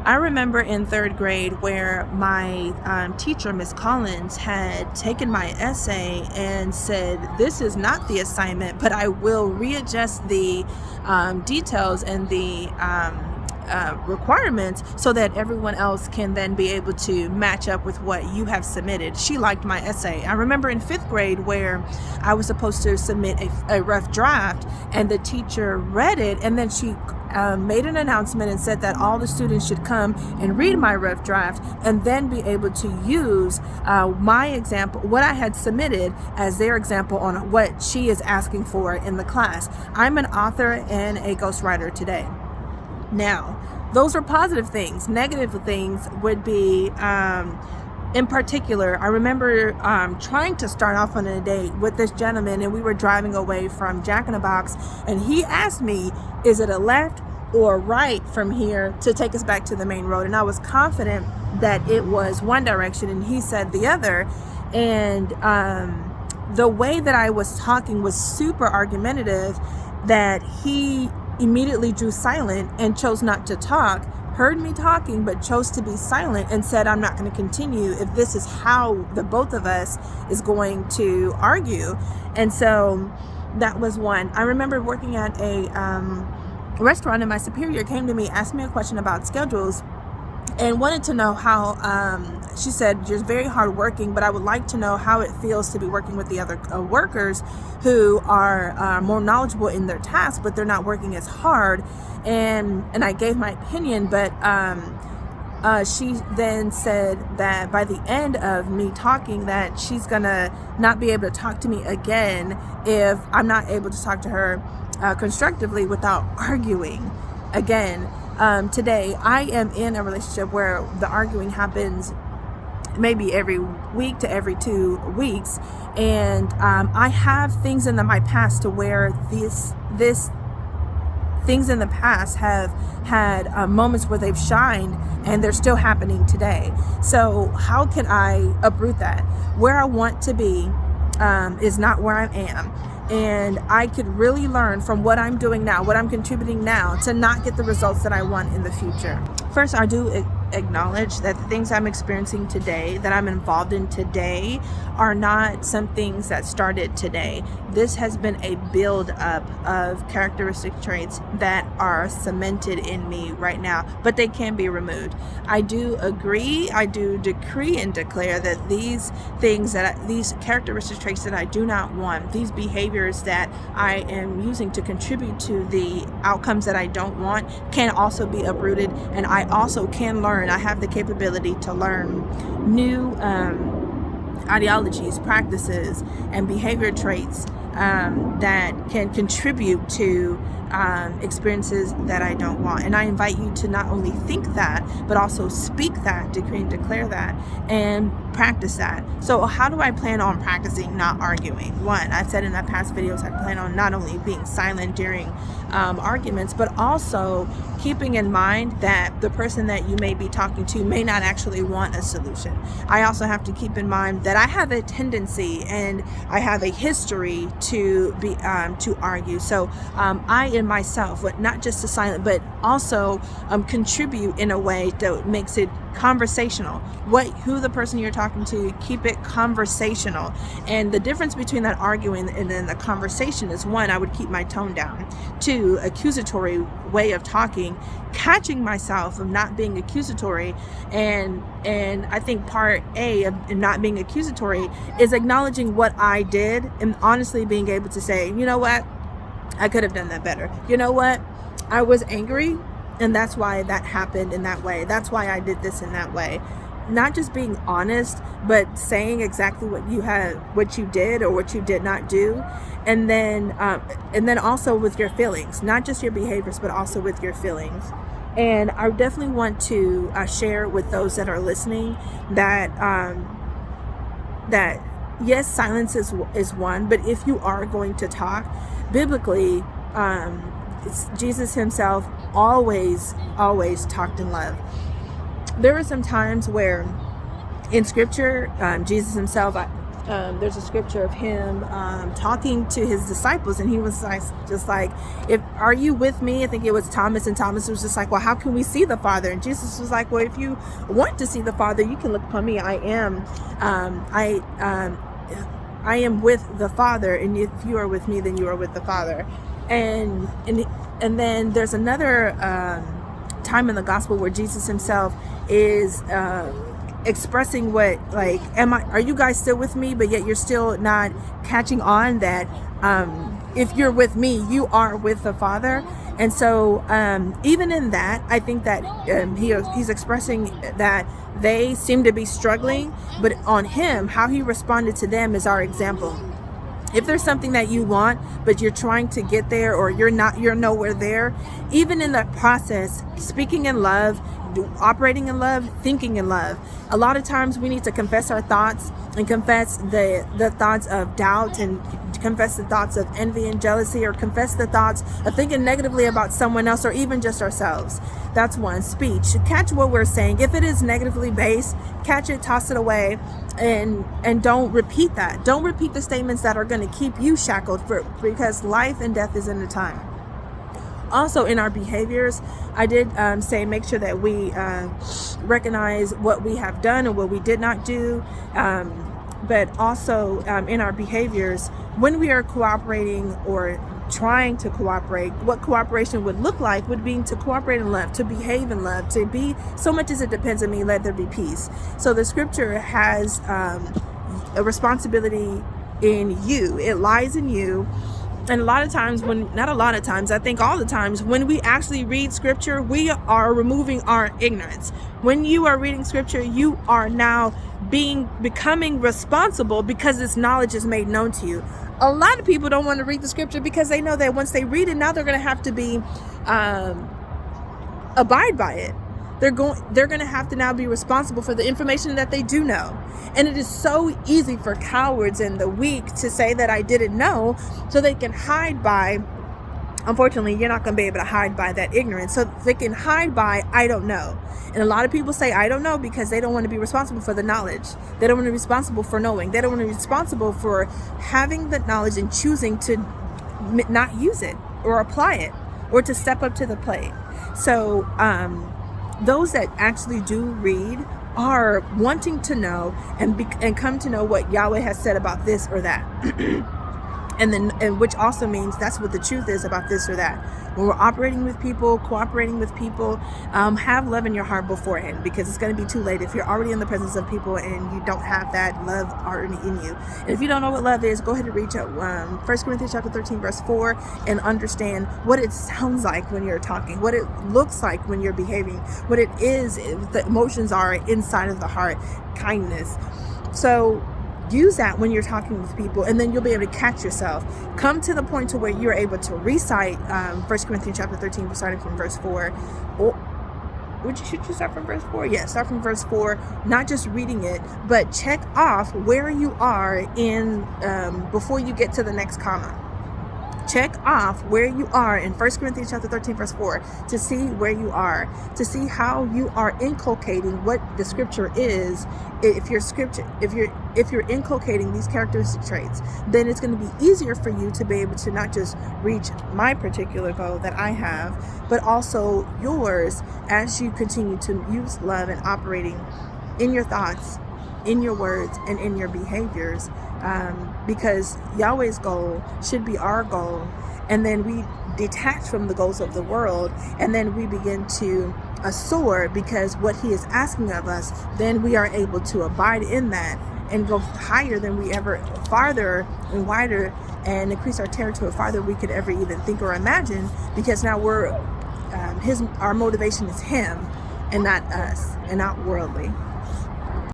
I remember in third grade where my teacher, Miss Collins, had taken my essay and said, "This is not the assignment, but I will readjust the details and the requirements so that everyone else can then be able to match up with what you have submitted." She liked my essay. I remember in fifth grade where I was supposed to submit a rough draft, and the teacher read it, and then she made an announcement and said that all the students should come and read my rough draft and then be able to use my example, what I had submitted, as their example on what she is asking for in the class. I'm an author and a ghostwriter today. Now, those are positive things. Negative things would be, in particular, I remember trying to start off on a date with this gentleman, and we were driving away from Jack in the Box, and he asked me, "Is it a left or right from here to take us back to the main road?" And I was confident that it was one direction, and he said the other. And the way that I was talking was super argumentative, that he immediately drew silent and chose not to talk, heard me talking, but chose to be silent and said, "I'm not going to continue if this is how the both of us is going to argue." And so that was one. I remember working at a restaurant, and my superior came to me, asked me a question about schedules, and wanted to know how, she said, "You're very hardworking, but I would like to know how it feels to be working with the other workers who are more knowledgeable in their task, but they're not working as hard." And I gave my opinion, but she then said that by the end of me talking, that she's gonna not be able to talk to me again if I'm not able to talk to her constructively without arguing again. Today, I am in a relationship where the arguing happens maybe every week to every 2 weeks, and I have things in my past to where this things in the past have had moments where they've shined, and they're still happening today. So how can I uproot that? Where I want to be is not where I am. And I could really learn from what I'm doing now, what I'm contributing now, to not get the results that I want in the future. First, I do acknowledge that the things I'm experiencing today, that I'm involved in today, are not some things that started today. This has been a build up of characteristic traits that are cemented in me right now, but they can be removed. I do agree, I do decree and declare that these things, these characteristic traits that I do not want, these behaviors that I am using to contribute to the outcomes that I don't want, can also be uprooted, and I also can learn. I have the capability to learn new ideologies, practices, and behavior traits that can contribute to experiences that I don't want. And I invite you to not only think that, but also speak that, decree and declare that, and practice that. So how do I plan on practicing not arguing? One, I've said in my past videos, I plan on not only being silent during arguments, but also keeping in mind that the person that you may be talking to may not actually want a solution. I also have to keep in mind that I have a tendency and I have a history to be to argue. So I in myself, not just to silent, but also contribute in a way that makes it conversational. Who the person you're talking to, keep it conversational. And the difference between that arguing and then the conversation is, one, I would keep my tone down. Two, accusatory way of talking, catching myself of not being accusatory. And I think part A of not being accusatory is acknowledging what I did and honestly being able to say, you know what, I could have done that better. You know what, I was angry, and that's why that happened in that way. That's why I did this in that way. Not just being honest, but saying exactly what you did or what you did not do. And then also with your feelings, not just your behaviors, but also with your feelings. And I definitely want to share with those that are listening that yes, silence is one, but if you are going to talk, biblically, Jesus himself always talked in love. There are some times where in scripture, Jesus himself, there's a scripture of him talking to his disciples, and he was like, just like, "If are you with me?" I think it was Thomas, and Thomas was just like, "Well, how can we see the Father?" And Jesus was like, "Well, if you want to see the Father, you can look upon me. I am with the Father, and if you are with me, then you are with the Father." And then there's another time in the gospel where Jesus himself is expressing what, like, are you guys still with me, but yet you're still not catching on that if you're with me, you are with the Father. And so even in that, I think that he's expressing that they seem to be struggling, but on him, how he responded to them is our example. If there's something that you want, but you're trying to get there, or you're nowhere there, even in that process, speaking in love, operating in love, thinking in love. A lot of times we need to confess our thoughts, and confess the thoughts of doubt, and confess the thoughts of envy and jealousy, or confess the thoughts of thinking negatively about someone else, or even just ourselves. That's one. Speech. Catch what we're saying. If it is negatively based, catch it, toss it away, and don't repeat that. Don't repeat the statements that are going to keep you shackled, because life and death is in the time. Also, in our behaviors, I did say make sure that we recognize what we have done and what we did not do. But also in our behaviors, when we are cooperating or trying to cooperate, what cooperation would look like would be to cooperate in love, to behave in love, to be, so much as it depends on me, let there be peace. So the scripture has a responsibility in you. It lies in you. And a lot of times I think all the times when we actually read scripture, we are removing our ignorance. When you are reading scripture, you are now becoming responsible because this knowledge is made known to you. A lot of people don't want to read the scripture because they know that once they read it, now they're going to have to be abide by it. They're going to have to now be responsible for the information that they do know. And it is so easy for cowards and the weak to say that I didn't know, so they can hide by, unfortunately, you're not going to be able to hide by that ignorance. So they can hide by, I don't know. And a lot of people say, I don't know, because they don't want to be responsible for the knowledge. They don't want to be responsible for knowing. They don't want to be responsible for having the knowledge and choosing to not use it or apply it or to step up to the plate. So, those that actually do read are wanting to know and come to know what Yahweh has said about this or that. And which also means that's what the truth is about this or that. When we're operating with people, cooperating with people, have love in your heart beforehand, because it's going to be too late if you're already in the presence of people and you don't have that love already in you. And if you don't know what love is, go ahead and reach out 1 Corinthians chapter 13 verse 4 and understand what it sounds like when you're talking, what it looks like when you're behaving, what it is, the emotions are inside of the heart, kindness. So use that when you're talking with people, and then you'll be able to catch yourself. Come to the point to where you're able to recite 1 Corinthians chapter 13, starting from verse 4. Or should you start from verse 4? Yeah, start from verse 4. Not just reading it, but check off where you are in before you get to the next comma. Check off where you are in 1 Corinthians chapter 13 verse 4 to see where you are, to see how you are inculcating what the scripture is. If you're inculcating these characteristic traits, then it's going to be easier for you to be able to not just reach my particular goal that I have, but also yours as you continue to use love and operating in your thoughts, in your words, and in your behaviors. Because Yahweh's goal should be our goal, and then we detach from the goals of the world, and then we begin to soar, because what he is asking of us, then we are able to abide in that and go higher than we ever, farther and wider, and increase our territory farther we could ever even think or imagine, because now our motivation is him and not us, and not worldly.